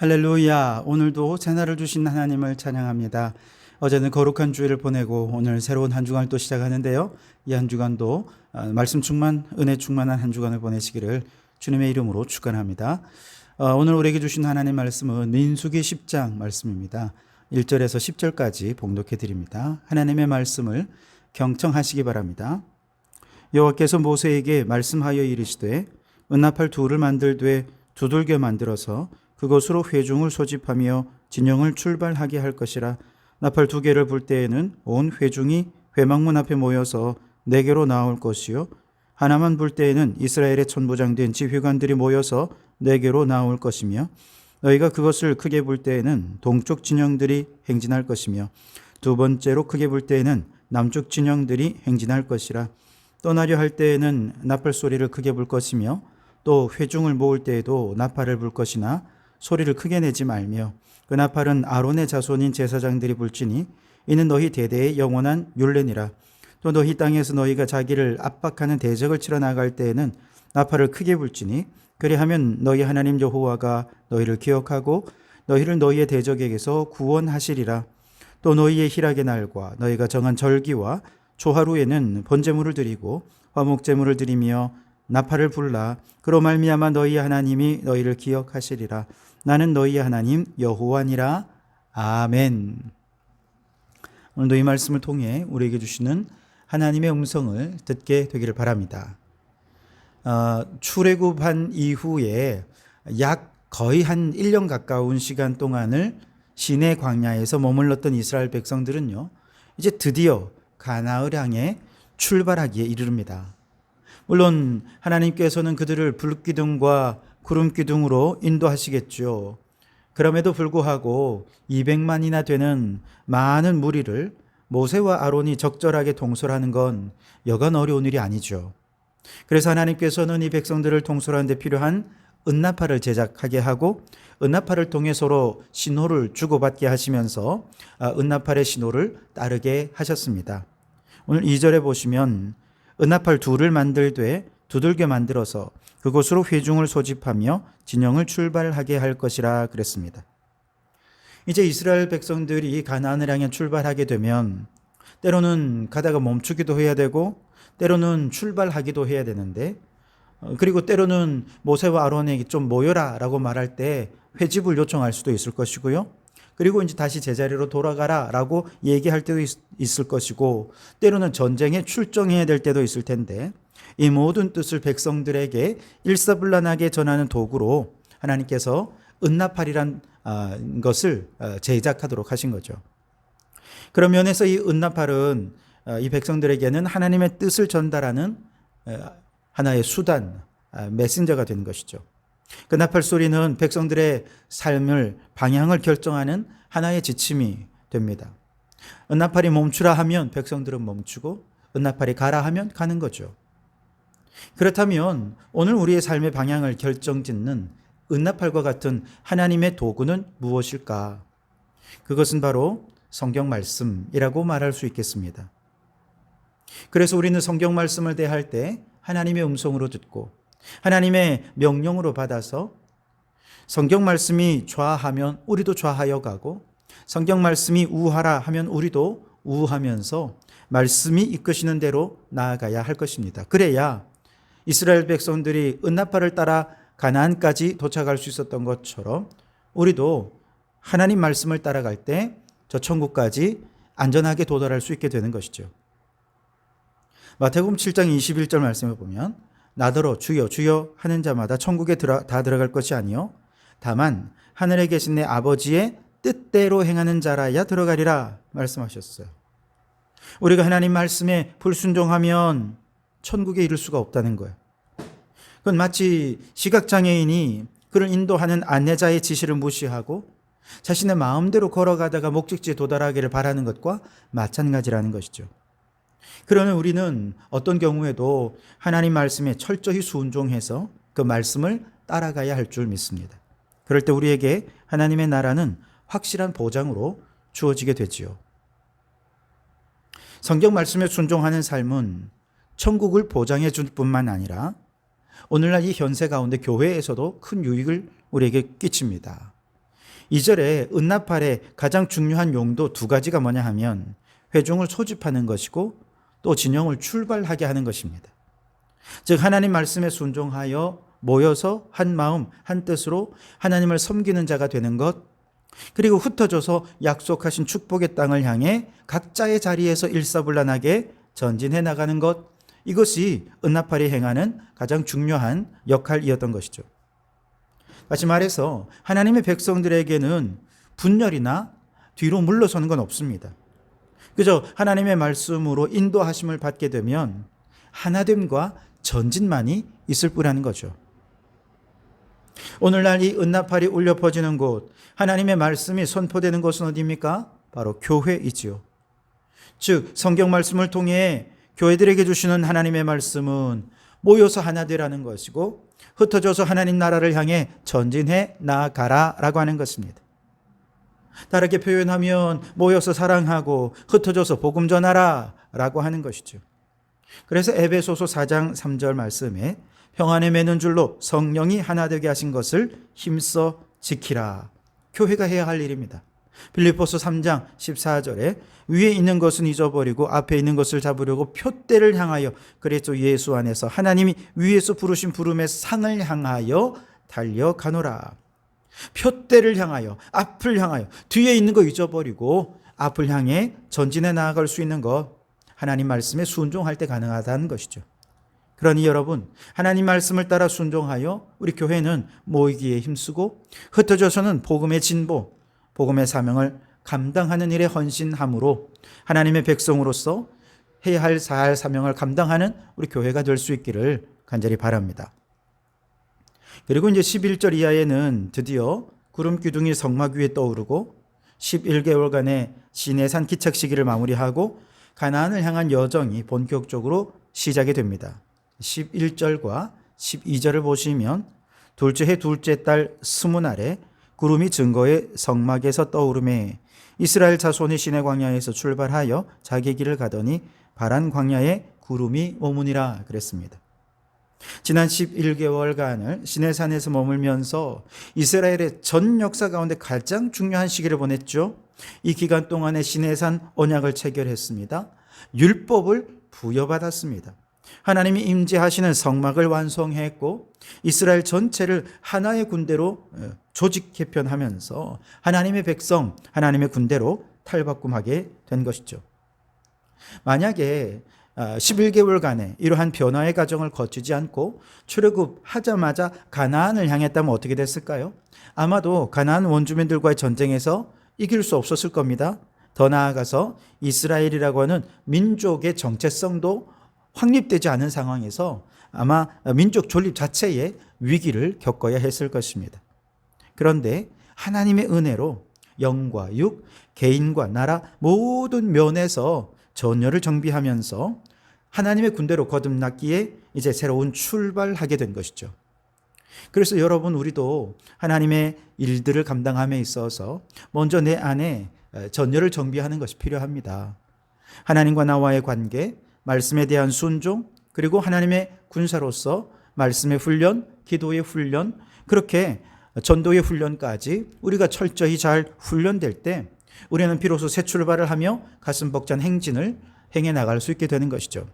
할렐루야. 오늘도 새날을 주신 하나님을 찬양합니다. 어제는 거룩한 주일을 보내고 오늘 새로운 한 주간을 또 시작하는데요. 이 한 주간도 말씀 충만, 은혜 충만한 한 주간을 보내시기를 주님의 이름으로 축원합니다. 오늘 우리에게 주신 하나님 말씀은 민수기 10장 말씀입니다. 1절에서 10절까지 봉독해 드립니다. 하나님의 말씀을 경청하시기 바랍니다. 여호와께서 모세에게 말씀하여 이르시되 은나팔 둘을 만들되 두들겨 만들어서 그것으로 회중을 소집하며 진영을 출발하게 할 것이라. 나팔 두 개를 불 때에는 온 회중이 회막문 앞에 모여서 네개로 나올 것이요 하나만 불 때에는 이스라엘의 천부장된 지휘관들이 모여서 네개로 나올 것이며 너희가 그것을 크게 불 때에는 동쪽 진영들이 행진할 것이며 두 번째로 크게 불 때에는 남쪽 진영들이 행진할 것이라. 떠나려 할 때에는 나팔 소리를 크게 불 것이며 또 회중을 모을 때에도 나팔을 불 것이나 소리를 크게 내지 말며 그 나팔은 아론의 자손인 제사장들이 불지니 이는 너희 대대의 영원한 율례니라. 또 너희 땅에서 너희가 자기를 압박하는 대적을 치러 나갈 때에는 나팔을 크게 불지니 그리하면 너희 하나님 여호와가 너희를 기억하고 너희를 너희의 대적에게서 구원하시리라. 또 너희의 희락의 날과 너희가 정한 절기와 초하루에는 번제물을 드리고 화목제물을 드리며 나팔을 불라. 그로 말미암아 너희의 하나님이 너희를 기억하시리라. 나는 너희의 하나님 여호와니라. 아멘. 오늘도 이 말씀을 통해 우리에게 주시는 하나님의 음성을 듣게 되기를 바랍니다. 출애굽한 이후에 약 거의 한 1년 가까운 시간 동안을 시내 광야에서 머물렀던 이스라엘 백성들은요, 이제 드디어 가나안을 향해 출발하기에 이르릅니다. 물론 하나님께서는 그들을 불기둥과 구름기둥으로 인도하시겠죠. 그럼에도 불구하고 200만이나 되는 많은 무리를 모세와 아론이 적절하게 통솔하는 건 여간 어려운 일이 아니죠. 그래서 하나님께서는 이 백성들을 통솔하는 데 필요한 은나팔을 제작하게 하고 은나팔을 통해 서로 신호를 주고받게 하시면서 은나팔의 신호를 따르게 하셨습니다. 오늘 2절에 보시면 은나팔 둘을 만들되 두들겨 만들어서 그곳으로 회중을 소집하며 진영을 출발하게 할 것이라 그랬습니다. 이제 이스라엘 백성들이 가나안을 향해 출발하게 되면 때로는 가다가 멈추기도 해야 되고 때로는 출발하기도 해야 되는데, 그리고 때로는 모세와 아론에게 좀 모여라 라고 말할 때 회집을 요청할 수도 있을 것이고요. 그리고 이제 다시 제자리로 돌아가라 라고 얘기할 때도 있을 것이고, 때로는 전쟁에 출정해야 될 때도 있을 텐데, 이 모든 뜻을 백성들에게 일사불란하게 전하는 도구로 하나님께서 은나팔이란 것을 제작하도록 하신 거죠. 그런 면에서 이 은나팔은 이 백성들에게는 하나님의 뜻을 전달하는 하나의 수단, 메신저가 되는 것이죠. 그 나팔 소리는 백성들의 삶을, 방향을 결정하는 하나의 지침이 됩니다. 은나팔이 멈추라 하면 백성들은 멈추고 은나팔이 가라 하면 가는 거죠. 그렇다면 오늘 우리의 삶의 방향을 결정짓는 은나팔과 같은 하나님의 도구는 무엇일까? 그것은 바로 성경 말씀이라고 말할 수 있겠습니다. 그래서 우리는 성경 말씀을 대할 때 하나님의 음성으로 듣고 하나님의 명령으로 받아서 성경 말씀이 좌하면 우리도 좌하여 가고 성경 말씀이 우하라 하면 우리도 우하면서 말씀이 이끄시는 대로 나아가야 할 것입니다. 그래야 이스라엘 백성들이 은나팔을 따라 가나안까지 도착할 수 있었던 것처럼 우리도 하나님 말씀을 따라갈 때 저 천국까지 안전하게 도달할 수 있게 되는 것이죠. 마태복음 7장 21절 말씀을 보면 나더러 주여 주여 하는 자마다 천국에 다 들어갈 것이 아니요 다만 하늘에 계신 내 아버지의 뜻대로 행하는 자라야 들어가리라 말씀하셨어요. 우리가 하나님 말씀에 불순종하면 천국에 이를 수가 없다는 거예요. 그건 마치 시각장애인이 그를 인도하는 안내자의 지시를 무시하고 자신의 마음대로 걸어가다가 목적지에 도달하기를 바라는 것과 마찬가지라는 것이죠. 그러면 우리는 어떤 경우에도 하나님 말씀에 철저히 순종해서 그 말씀을 따라가야 할 줄 믿습니다. 그럴 때 우리에게 하나님의 나라는 확실한 보장으로 주어지게 되지요. 성경 말씀에 순종하는 삶은 천국을 보장해 줄 뿐만 아니라 오늘날 이 현세 가운데 교회에서도 큰 유익을 우리에게 끼칩니다. 2절에 은나팔의 가장 중요한 용도 두 가지가 뭐냐 하면 회중을 소집하는 것이고 또 진영을 출발하게 하는 것입니다. 즉 하나님 말씀에 순종하여 모여서 한 마음 한 뜻으로 하나님을 섬기는 자가 되는 것, 그리고 흩어져서 약속하신 축복의 땅을 향해 각자의 자리에서 일사불란하게 전진해 나가는 것, 이것이 은나팔이 행하는 가장 중요한 역할이었던 것이죠. 다시 말해서 하나님의 백성들에게는 분열이나 뒤로 물러서는 건 없습니다. 그저 하나님의 말씀으로 인도하심을 받게 되면 하나됨과 전진만이 있을 뿐이라는 거죠. 오늘날 이 은나팔이 울려 퍼지는 곳, 하나님의 말씀이 선포되는 곳은 어디입니까? 바로 교회이지요. 즉 성경 말씀을 통해 교회들에게 주시는 하나님의 말씀은 모여서 하나 되라는 것이고 흩어져서 하나님 나라를 향해 전진해 나아가라라고 하는 것입니다. 다르게 표현하면 모여서 사랑하고 흩어져서 복음 전하라라고 하는 것이죠. 그래서 에베소서 4장 3절 말씀에 평안에 매는 줄로 성령이 하나 되게 하신 것을 힘써 지키라. 교회가 해야 할 일입니다. 빌립보서 3장 14절에 위에 있는 것은 잊어버리고 앞에 있는 것을 잡으려고 표대를 향하여 그리스도 예수 안에서 하나님이 위에서 부르신 부름의 상을 향하여 달려가노라. 표대를 향하여, 앞을 향하여, 뒤에 있는 거 잊어버리고 앞을 향해 전진해 나아갈 수 있는 것, 하나님 말씀에 순종할 때 가능하다는 것이죠. 그러니 여러분, 하나님 말씀을 따라 순종하여 우리 교회는 모이기에 힘쓰고 흩어져서는 복음의 진보, 복음의 사명을 감당하는 일에 헌신함으로 하나님의 백성으로서 해야 할 사명을 감당하는 우리 교회가 될 수 있기를 간절히 바랍니다. 그리고 이제 11절 이하에는 드디어 구름 기둥이 성막 위에 떠오르고 11개월간의 시내산 기착 시기를 마무리하고 가나안을 향한 여정이 본격적으로 시작이 됩니다. 11절과 12절을 보시면 둘째 해 둘째 달 스무날에 구름이 증거의 성막에서 떠오르매 이스라엘 자손이 시내 광야에서 출발하여 자기 길을 가더니 바란 광야에 구름이 머무니라 그랬습니다. 지난 11개월간을 시내산에서 머물면서 이스라엘의 전 역사 가운데 가장 중요한 시기를 보냈죠. 이 기간 동안에 시내산 언약을 체결했습니다. 율법을 부여받았습니다. 하나님이 임재하시는 성막을 완성했고 이스라엘 전체를 하나의 군대로 조직 개편하면서 하나님의 백성, 하나님의 군대로 탈바꿈하게 된 것이죠. 만약에 11개월간의 이러한 변화의 과정을 거치지 않고 출애굽하자마자 가나안을 향했다면 어떻게 됐을까요? 아마도 가나안 원주민들과의 전쟁에서 이길 수 없었을 겁니다. 더 나아가서 이스라엘이라고 하는 민족의 정체성도 확립되지 않은 상황에서 아마 민족 존립 자체의 위기를 겪어야 했을 것입니다. 그런데 하나님의 은혜로 영과 육, 개인과 나라 모든 면에서 전열을 정비하면서 하나님의 군대로 거듭났기에 이제 새로운 출발하게 된 것이죠. 그래서 여러분, 우리도 하나님의 일들을 감당함에 있어서 먼저 내 안에 전열을 정비하는 것이 필요합니다. 하나님과 나와의 관계, 말씀에 대한 순종, 그리고 하나님의 군사로서 말씀의 훈련, 기도의 훈련, 그렇게 전도의 훈련까지 우리가 철저히 잘 훈련될 때 우리는 비로소 새 출발을 하며 가슴 벅찬 행진을 행해 나갈 수 있게 되는 것이죠.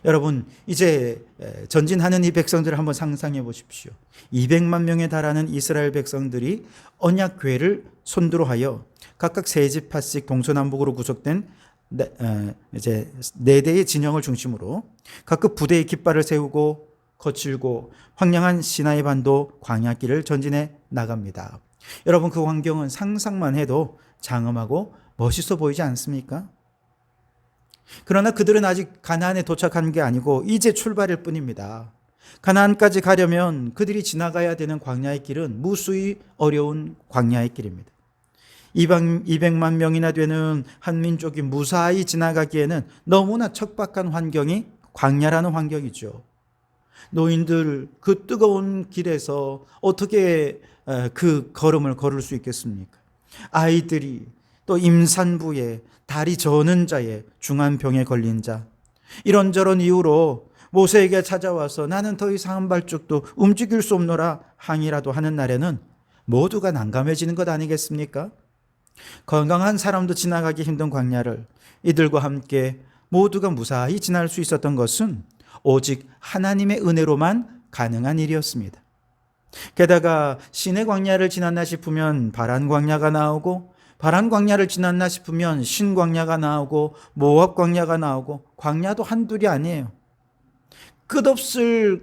여러분, 이제 전진하는 이 백성들을 한번 상상해 보십시오. 200만 명에 달하는 이스라엘 백성들이 언약궤를 손들어 하여 각각 세 지파씩 동서남북으로 구속된 이제 네 대의 진영을 중심으로 각각 부대의 깃발을 세우고 거칠고 황량한 시나이 반도 광야길을 전진해 나갑니다. 여러분, 그 광경은 상상만 해도 장엄하고 멋있어 보이지 않습니까? 그러나 그들은 아직 가나안에 도착한 게 아니고 이제 출발일 뿐입니다. 가나안까지 가려면 그들이 지나가야 되는 광야의 길은 무수히 어려운 광야의 길입니다. 200만 명이나 되는 한 민족이 무사히 지나가기에는 너무나 척박한 환경이 광야라는 환경이죠. 노인들 그 뜨거운 길에서 어떻게 그 걸음을 걸을 수 있겠습니까? 아이들이, 또 임산부에, 다리 저는 자에, 중환병에 걸린 자, 이런저런 이유로 모세에게 찾아와서 나는 더 이상 한 발짝도 움직일 수 없노라 항의라도 하는 날에는 모두가 난감해지는 것 아니겠습니까? 건강한 사람도 지나가기 힘든 광야를 이들과 함께 모두가 무사히 지날 수 있었던 것은 오직 하나님의 은혜로만 가능한 일이었습니다. 게다가 시내 광야를 지났나 싶으면 바란 광야가 나오고, 바란 광야를 지났나 싶으면 신 광야가 나오고, 모압 광야가 나오고, 광야도 한둘이 아니에요. 끝없이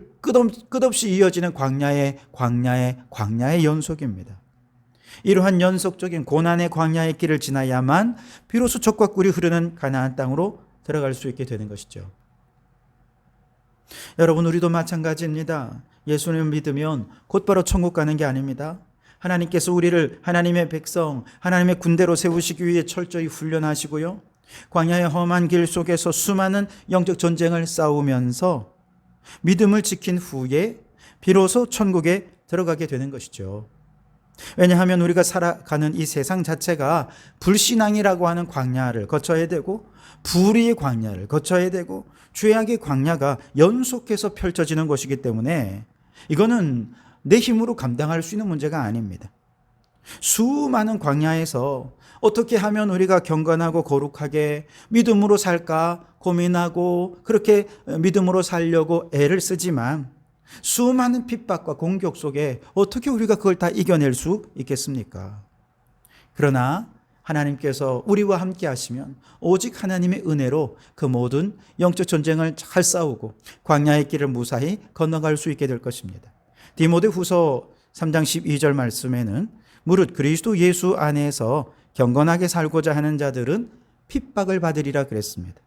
이어지는 광야의 연속입니다. 이러한 연속적인 고난의 광야의 길을 지나야만 비로소 젖과 꿀이 흐르는 가나안 땅으로 들어갈 수 있게 되는 것이죠. 여러분, 우리도 마찬가지입니다. 예수님을 믿으면 곧바로 천국 가는 게 아닙니다. 하나님께서 우리를 하나님의 백성, 하나님의 군대로 세우시기 위해 철저히 훈련하시고요, 광야의 험한 길 속에서 수많은 영적 전쟁을 싸우면서 믿음을 지킨 후에 비로소 천국에 들어가게 되는 것이죠. 왜냐하면 우리가 살아가는 이 세상 자체가 불신앙이라고 하는 광야를 거쳐야 되고, 불의의 광야를 거쳐야 되고, 죄악의 광야가 연속해서 펼쳐지는 것이기 때문에 이거는 내 힘으로 감당할 수 있는 문제가 아닙니다. 수많은 광야에서 어떻게 하면 우리가 경건하고 거룩하게 믿음으로 살까 고민하고 그렇게 믿음으로 살려고 애를 쓰지만, 수많은 핍박과 공격 속에 어떻게 우리가 그걸 다 이겨낼 수 있겠습니까? 그러나 하나님께서 우리와 함께 하시면 오직 하나님의 은혜로 그 모든 영적 전쟁을 잘 싸우고 광야의 길을 무사히 건너갈 수 있게 될 것입니다. 디모데후서 3장 12절 말씀에는 무릇 그리스도 예수 안에서 경건하게 살고자 하는 자들은 핍박을 받으리라 그랬습니다.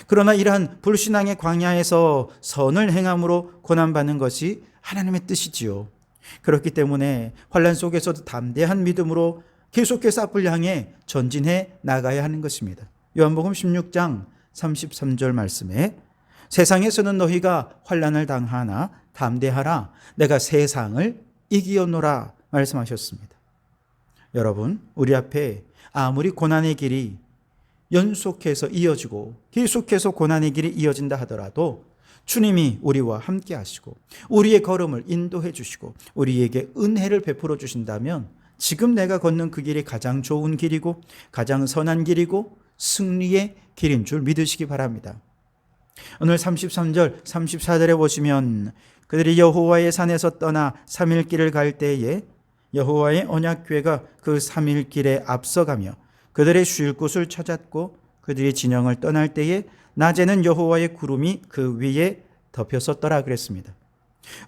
그러나 이러한 불신앙의 광야에서 선을 행함으로 고난받는 것이 하나님의 뜻이지요. 그렇기 때문에 환난 속에서도 담대한 믿음으로 계속해서 앞을 향해 전진해 나가야 하는 것입니다. 요한복음 16장 33절 말씀에 세상에서는 너희가 환난을 당하나 담대하라 내가 세상을 이기었노라 말씀하셨습니다. 여러분, 우리 앞에 아무리 고난의 길이 연속해서 이어지고 계속해서 고난의 길이 이어진다 하더라도 주님이 우리와 함께 하시고 우리의 걸음을 인도해 주시고 우리에게 은혜를 베풀어 주신다면 지금 내가 걷는 그 길이 가장 좋은 길이고 가장 선한 길이고 승리의 길인 줄 믿으시기 바랍니다. 오늘 33절 34절에 보시면 그들이 여호와의 산에서 떠나 3일 길을 갈 때에 여호와의 언약궤가 그 3일 길에 앞서가며 그들의 쉴 곳을 찾았고 그들이 진영을 떠날 때에 낮에는 여호와의 구름이 그 위에 덮였었더라 그랬습니다.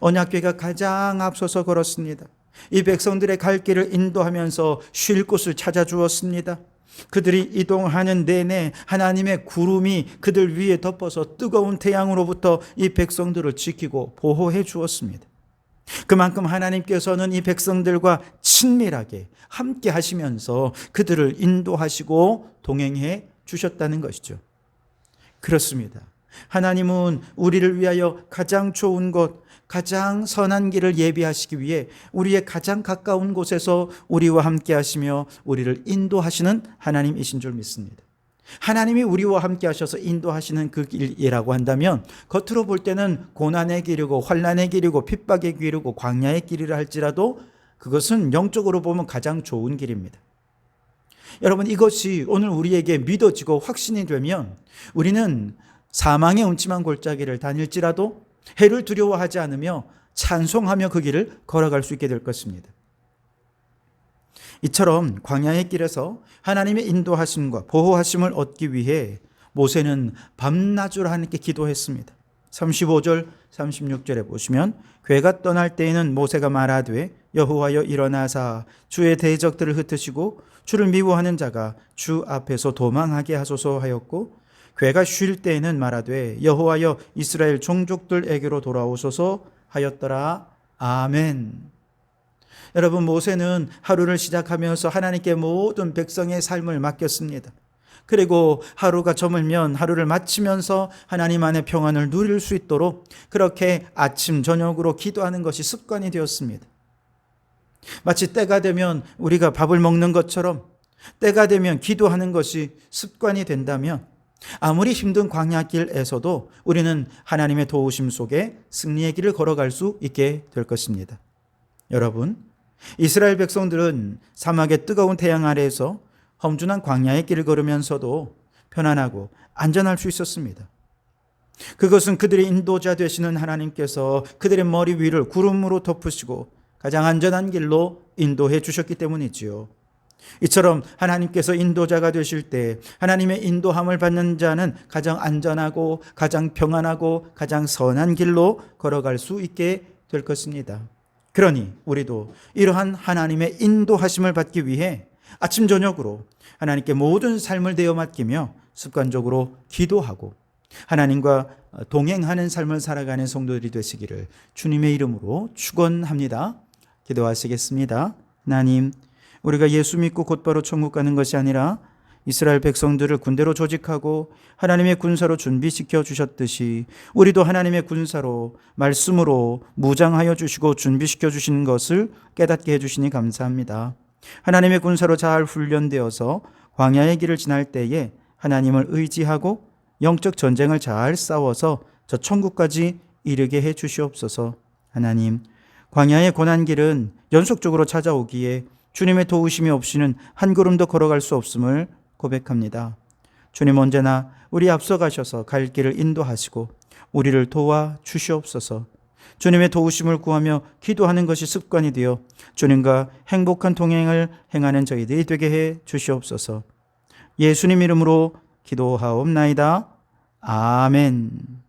언약궤가 가장 앞서서 걸었습니다. 이 백성들의 갈 길을 인도하면서 쉴 곳을 찾아주었습니다. 그들이 이동하는 내내 하나님의 구름이 그들 위에 덮어서 뜨거운 태양으로부터 이 백성들을 지키고 보호해 주었습니다. 그만큼 하나님께서는 이 백성들과 친밀하게 함께 하시면서 그들을 인도하시고 동행해 주셨다는 것이죠. 그렇습니다. 하나님은 우리를 위하여 가장 좋은 곳, 가장 선한 길을 예비하시기 위해 우리의 가장 가까운 곳에서 우리와 함께 하시며 우리를 인도하시는 하나님이신 줄 믿습니다. 하나님이 우리와 함께 하셔서 인도하시는 그 길이라고 한다면 겉으로 볼 때는 고난의 길이고 환난의 길이고 핍박의 길이고 광야의 길이라 할지라도 그것은 영적으로 보면 가장 좋은 길입니다. 여러분, 이것이 오늘 우리에게 믿어지고 확신이 되면 우리는 사망의 음침한 골짜기를 다닐지라도 해를 두려워하지 않으며 찬송하며 그 길을 걸어갈 수 있게 될 것입니다. 이처럼 광야의 길에서 하나님의 인도하심과 보호하심을 얻기 위해 모세는 밤낮으로 하나님께 기도했습니다. 35절 36절에 보시면 괴가 떠날 때에는 모세가 말하되 여호와여 일어나사 주의 대적들을 흩으시고 주를 미워하는 자가 주 앞에서 도망하게 하소서 하였고 괴가 쉴 때에는 말하되 여호와여 이스라엘 종족들에게로 돌아오소서 하였더라. 아멘. 여러분, 모세는 하루를 시작하면서 하나님께 모든 백성의 삶을 맡겼습니다. 그리고 하루가 저물면 하루를 마치면서 하나님 안의 평안을 누릴 수 있도록 그렇게 아침 저녁으로 기도하는 것이 습관이 되었습니다. 마치 때가 되면 우리가 밥을 먹는 것처럼 때가 되면 기도하는 것이 습관이 된다면 아무리 힘든 광야길에서도 우리는 하나님의 도우심 속에 승리의 길을 걸어갈 수 있게 될 것입니다. 여러분, 이스라엘 백성들은 사막의 뜨거운 태양 아래에서 험준한 광야의 길을 걸으면서도 편안하고 안전할 수 있었습니다. 그것은 그들의 인도자 되시는 하나님께서 그들의 머리 위를 구름으로 덮으시고 가장 안전한 길로 인도해 주셨기 때문이지요. 이처럼 하나님께서 인도자가 되실 때 하나님의 인도함을 받는 자는 가장 안전하고 가장 평안하고 가장 선한 길로 걸어갈 수 있게 될 것입니다. 그러니 우리도 이러한 하나님의 인도하심을 받기 위해 아침 저녁으로 하나님께 모든 삶을 내어 맡기며 습관적으로 기도하고 하나님과 동행하는 삶을 살아가는 성도들이 되시기를 주님의 이름으로 축원합니다. 기도하시겠습니다. 하나님, 우리가 예수 믿고 곧바로 천국 가는 것이 아니라 이스라엘 백성들을 군대로 조직하고 하나님의 군사로 준비시켜 주셨듯이 우리도 하나님의 군사로 말씀으로 무장하여 주시고 준비시켜 주시는 것을 깨닫게 해주시니 감사합니다. 하나님의 군사로 잘 훈련되어서 광야의 길을 지날 때에 하나님을 의지하고 영적 전쟁을 잘 싸워서 저 천국까지 이르게 해 주시옵소서. 하나님, 광야의 고난길은 연속적으로 찾아오기에 주님의 도우심이 없이는 한 걸음도 걸어갈 수 없음을 고백합니다. 주님, 언제나 우리 앞서가셔서 갈 길을 인도하시고 우리를 도와 주시옵소서. 주님의 도우심을 구하며 기도하는 것이 습관이 되어 주님과 행복한 동행을 행하는 저희들이 되게 해 주시옵소서. 예수님 이름으로 기도하옵나이다. 아멘.